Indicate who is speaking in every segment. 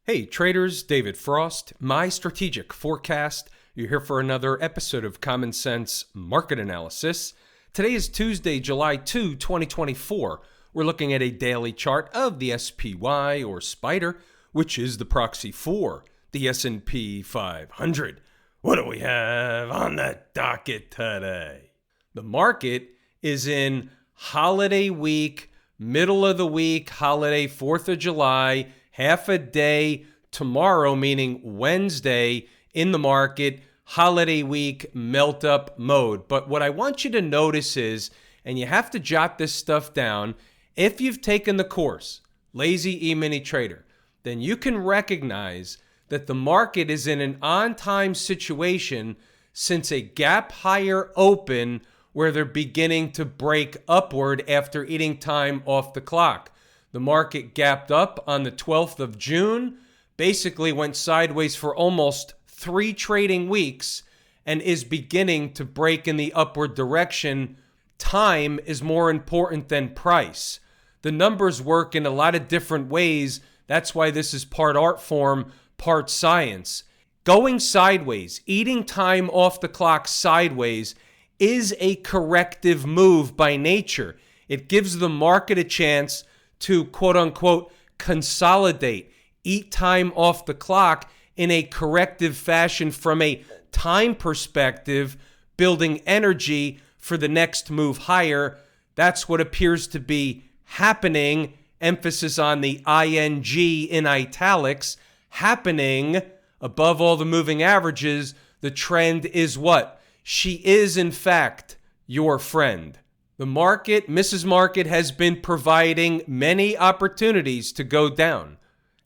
Speaker 1: Hey traders, David Frost, My Strategic Forecast. You're here for another episode of Common Sense Market Analysis. Today is Tuesday, July 2, 2024. We're looking at a daily chart of the SPY or Spider, which is the proxy for the S&P 500. What do we have on the docket today? The market is in holiday week, middle of the week, holiday 4th of July, half a day tomorrow, meaning Wednesday, in the market, holiday week, melt up mode. But what I want you to notice is, and you have to jot this stuff down, if you've taken the course, Lazy E-mini Trader, then you can recognize that the market is in an on-time situation since a gap higher open where they're beginning to break upward after eating time off the clock. The market gapped up on the 12th of June, basically went sideways for almost 3 trading weeks, and is beginning to break in the upward direction. Time is more important than price. The numbers work in a lot of different ways. That's why this is part art form, part science. Going sideways, eating time off the clock sideways, is a corrective move by nature. It gives the market a chance to quote unquote consolidate, eat time off the clock in a corrective fashion from a time perspective, building energy for the next move higher. That's what appears to be happening. Emphasis on the ing in italics. Happening above all the moving averages. The trend is what? She is in fact your friend. The market, Mrs. Market, has been providing many opportunities to go down,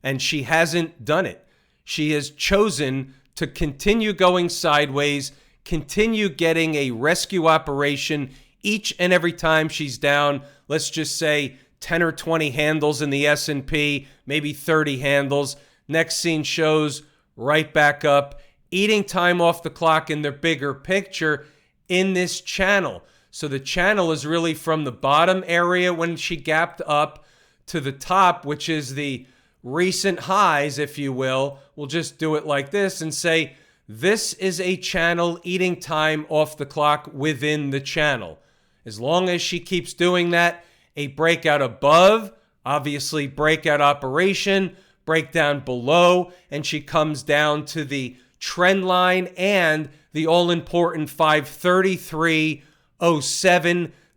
Speaker 1: and she hasn't done it. She has chosen to continue going sideways, continue getting a rescue operation each and every time she's down. Let's just say 10 or 20 handles in the S&P, maybe 30 handles. Next scene shows right back up, eating time off the clock in the bigger picture in this channel. So the channel is really from the bottom area when she gapped up to the top, which is the recent highs, if you will. We'll just do it like this and say, this is a channel eating time off the clock within the channel. As long as she keeps doing that, a breakout above, obviously breakout operation, breakdown below, and she comes down to the trend line and the all-important 533.07.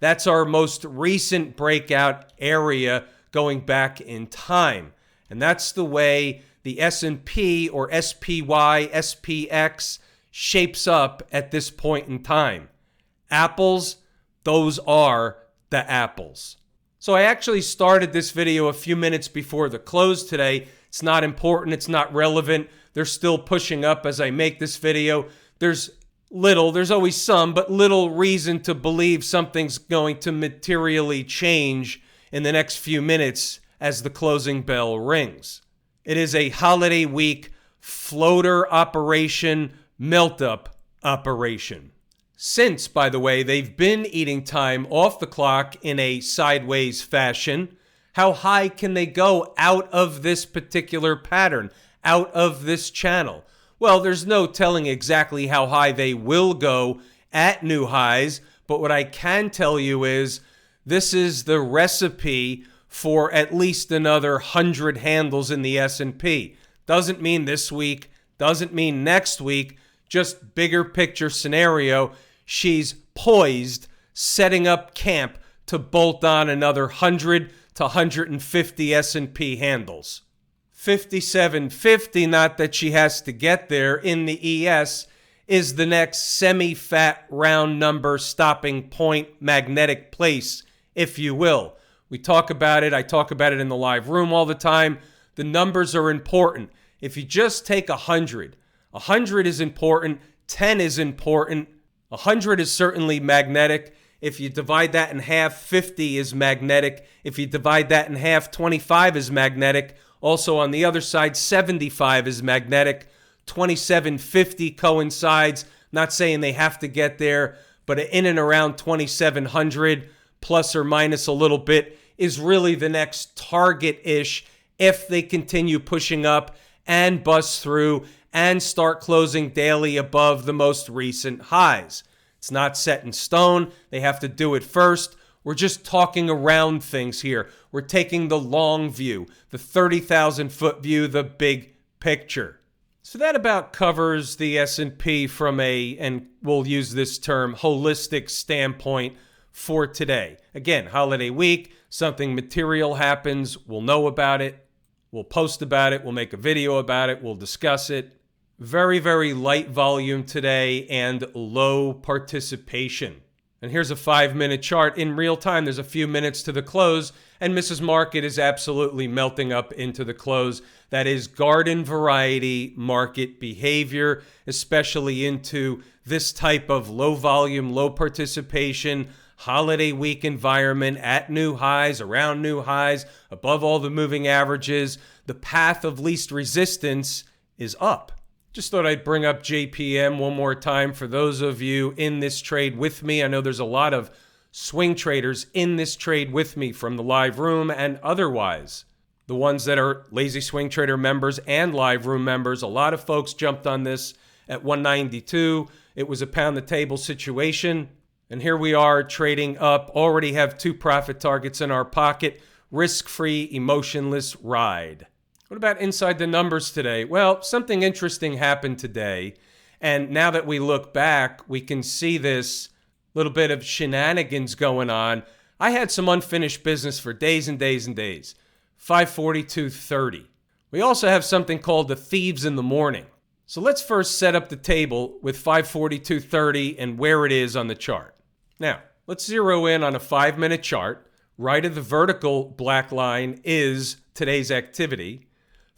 Speaker 1: That's our most recent breakout area going back in time. And that's the way the S&P or SPY, SPX shapes up at this point in time. Apples, those are the apples. So I actually started this video a few minutes before the close today. It's not important. It's not relevant. They're still pushing up as I make this video. There's always some, but little reason to believe something's going to materially change in the next few minutes as the closing bell rings. It is a holiday week floater operation, melt-up operation. Since, by the way, they've been eating time off the clock in a sideways fashion, how high can they go out of this particular pattern, out of this channel? Well, there's no telling exactly how high they will go at new highs, but what I can tell you is this is the recipe for at least another 100 handles in the S&P. Doesn't mean this week, doesn't mean next week, just bigger picture scenario. She's poised, setting up camp to bolt on another 100 to 150 S&P handles. 5750, not that she has to get there, in the ES is the next semi-fat round number stopping point, magnetic place, if you will. We talk about it. I talk about it in the live room all the time. The numbers are important. If you just take 100, 100 is important, 10 is important, 100 is certainly magnetic. If you divide that in half, 50 is magnetic. If you divide that in half, 25 is magnetic. Also on the other side, 75 is magnetic. 2750 coincides. Not saying they have to get there, but in and around 2700 plus or minus a little bit is really the next target-ish if they continue pushing up and bust through and start closing daily above the most recent highs. It's not set in stone. They have to do it first. We're just talking around things here. We're taking the long view, the 30,000-foot view, the big picture. So that about covers the S&P from and we'll use this term, holistic standpoint for today. Again, holiday week, something material happens, we'll know about it, we'll post about it, we'll make a video about it, we'll discuss it. Very, very light volume today and low participation. And here's a 5-minute chart in real time. There's a few minutes to the close, and Mrs. Market is absolutely melting up into the close. That is garden variety market behavior, especially into this type of low volume, low participation, holiday week environment at new highs, around new highs, above all the moving averages. The path of least resistance is up. Just thought I'd bring up JPM one more time for those of you in this trade with me. I know there's a lot of swing traders in this trade with me from the live room and otherwise. The ones that are Lazy Swing Trader members and live room members, a lot of folks jumped on this at 192. It was a pound the table situation. And here we are trading up, already have 2 profit targets in our pocket, risk-free, emotionless ride. What about inside the numbers today? Well, something interesting happened today. And now that we look back, we can see this little bit of shenanigans going on. I had some unfinished business for days and days and days. 542.30. We also have something called the thieves in the morning. So let's first set up the table with 542.30 and where it is on the chart. Now, let's zero in on a 5-minute chart. Right of the vertical black line is today's activity.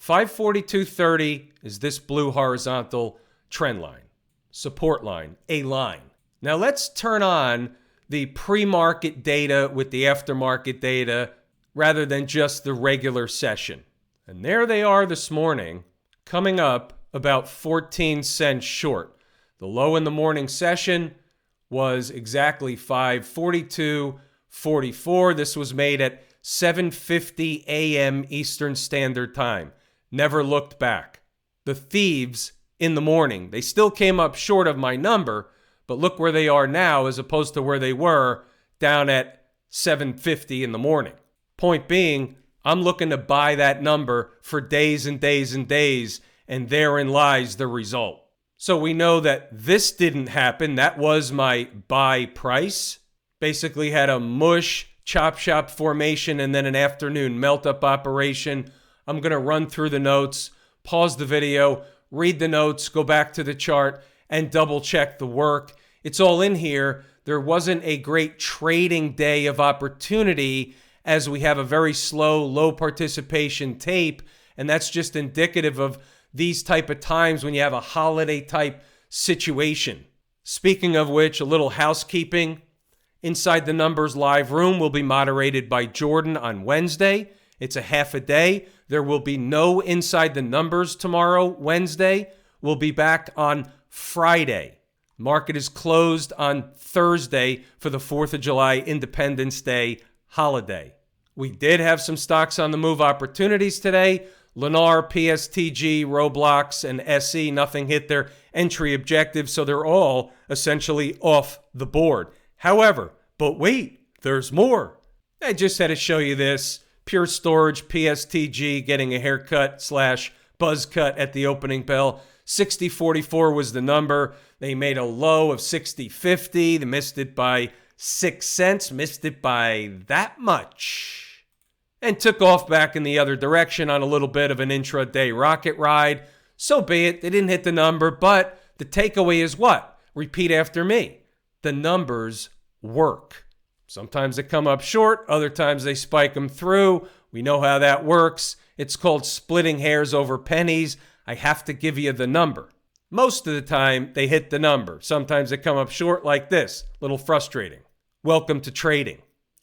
Speaker 1: 542.30 is this blue horizontal trend line, support line, a line. Now let's turn on the pre-market data with the aftermarket data rather than just the regular session. And there they are this morning, coming up about 14 cents short. The low in the morning session was exactly 542.44. This was made at 7:50 a.m. Eastern Standard Time. Never looked back. The thieves in the morning, they still came up short of my number, but look where they are now as opposed to where they were down at 7:50 in the morning. Point being, I'm looking to buy that number for days and days and days, and therein lies the result. So we know that this didn't happen. That was my buy price. Basically had a mush chop shop formation and then an afternoon melt up operation. I'm going to run through the notes, pause the video, read the notes, go back to the chart, and double check the work. It's all in here. There wasn't a great trading day of opportunity as we have a very slow, low participation tape, and that's just indicative of these type of times when you have a holiday type situation. Speaking of which, a little housekeeping. Inside the Numbers live room will be moderated by Jordan on Wednesday. It's a half a day. There will be no Inside the Numbers tomorrow, Wednesday. We'll be back on Friday. Market is closed on Thursday for the 4th of July Independence Day holiday. We did have some stocks on the move opportunities today. Lennar, PSTG, Roblox, and SE, nothing hit their entry objective, so they're all essentially off the board. However, but wait, there's more. I just had to show you this. Pure Storage, PSTG, getting a haircut / buzz cut at the opening bell. 60.44 was the number. They made a low of 60.50. They missed it by 6 cents, missed it by that much. And took off back in the other direction on a little bit of an intraday rocket ride. So be it. They didn't hit the number, but the takeaway is what? Repeat after me. The numbers work. Sometimes they come up short. Other times they spike them through. We know how that works. It's called splitting hairs over pennies. I have to give you the number. Most of the time, they hit the number. Sometimes they come up short like this. A little frustrating. Welcome to trading.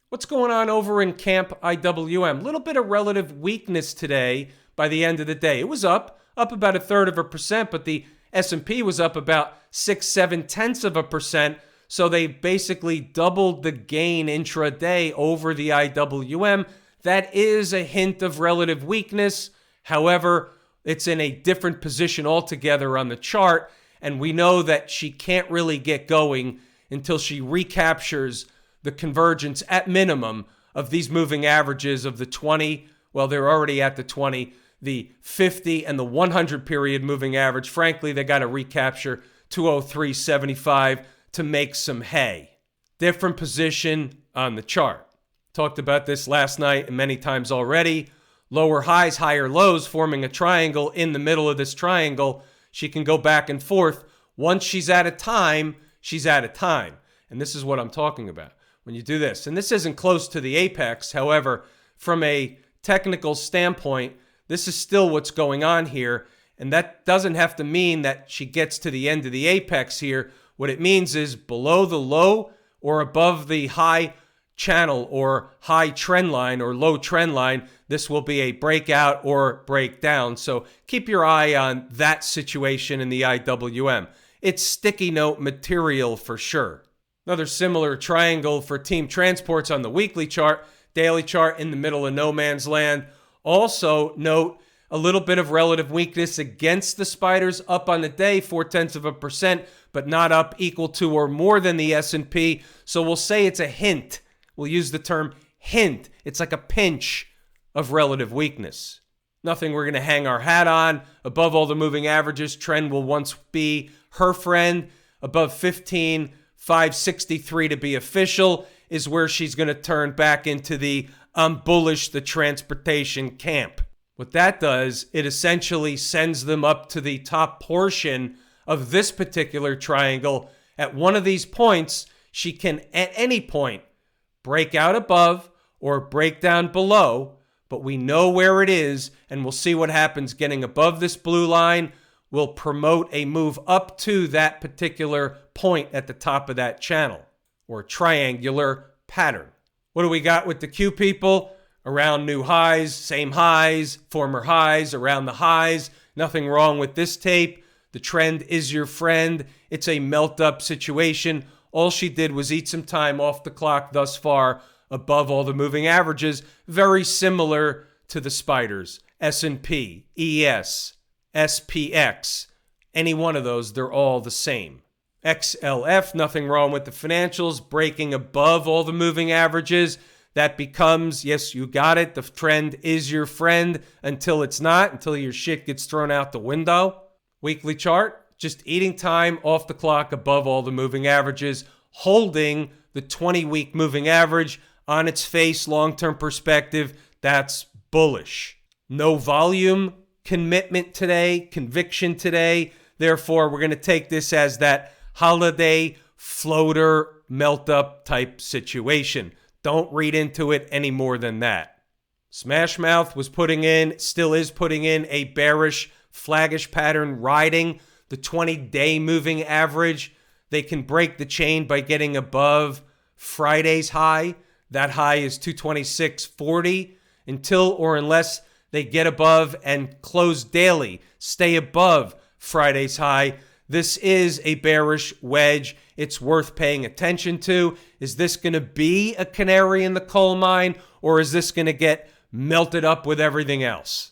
Speaker 1: What's going on over in Camp IWM? A little bit of relative weakness today by the end of the day. It was up about 1/3%, but the S&P was up about 6/7 So they basically doubled the gain intraday over the IWM. That is a hint of relative weakness. However, It's in a different position altogether on the chart, and we know that she can't really get going until she recaptures the convergence at minimum of these moving averages of the 20. Well, they're already at the 20, the 50 and the 100 period moving average. Frankly, they got to recapture 203.75 to make some hay. Different position on the chart. Talked about this last night and many times already. Lower highs, higher lows forming a triangle. In the middle of this triangle, she can go back and forth. Once she's at a time, she's at a time. And this is what I'm talking about. When you do this, and this isn't close to the apex. However, from a technical standpoint, this is still what's going on here. And that doesn't have to mean that she gets to the end of the apex here. What it means is below the low or above the high channel or high trend line or low trend line, this will be a breakout or breakdown. So keep your eye on that situation in the IWM. It's sticky note material for sure. Another similar triangle for team transports on the weekly chart, daily chart in the middle of no man's land. Also note a little bit of relative weakness against the spiders, up on the day 0.4%, but not up equal to or more than the S&P. So we'll say it's a hint. We'll use the term hint. It's like a pinch of relative weakness. Nothing we're going to hang our hat on. Above all the moving averages, trend will once be her friend. Above 15,563 to be official is where she's going to turn back into the I'm bullish the transportation camp. What that does, it essentially sends them up to the top portion of this particular triangle. At one of these points, she can at any point break out above or break down below, but we know where it is, and we'll see what happens. Getting above this blue line will promote a move up to that particular point at the top of that channel or triangular pattern. What do we got with the Q people? Around new highs, same highs, former highs, around the highs. Nothing wrong with this tape. The trend is your friend. It's a melt-up situation. All she did was eat some time off the clock thus far above all the moving averages. Very similar to the spiders. S&P, ES, SPX. Any one of those, they're all the same. XLF, nothing wrong with the financials. Breaking above all the moving averages. That becomes, yes, you got it. The trend is your friend until it's not, until your shit gets thrown out the window. Weekly chart, just eating time off the clock above all the moving averages, holding the 20-week moving average on its face, long-term perspective. That's bullish. No volume commitment today, conviction today. Therefore, we're going to take this as that holiday floater melt-up type situation. Don't read into it any more than that. Smashmouth was putting in, still is putting in a bearish, flaggish pattern riding the 20-day moving average. They can break the chain by getting above Friday's high. That high is 226.40 until or unless they get above and close daily, stay above Friday's high. This is a bearish wedge. It's worth paying attention to. Is this going to be a canary in the coal mine, or is this going to get melted up with everything else?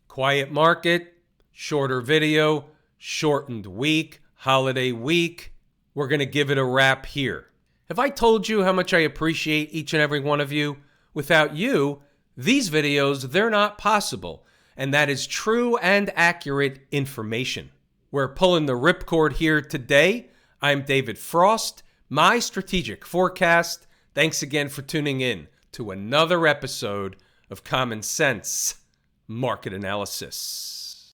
Speaker 1: Quiet market, shorter video, shortened week, holiday week. We're going to give it a wrap here. Have I told you how much I appreciate each and every one of you? Without you, these videos, they're not possible. And that is true and accurate information. We're pulling the ripcord here today. I'm David Frost, My Strategic Forecast. Thanks again for tuning in to another episode of Common Sense Market Analysis.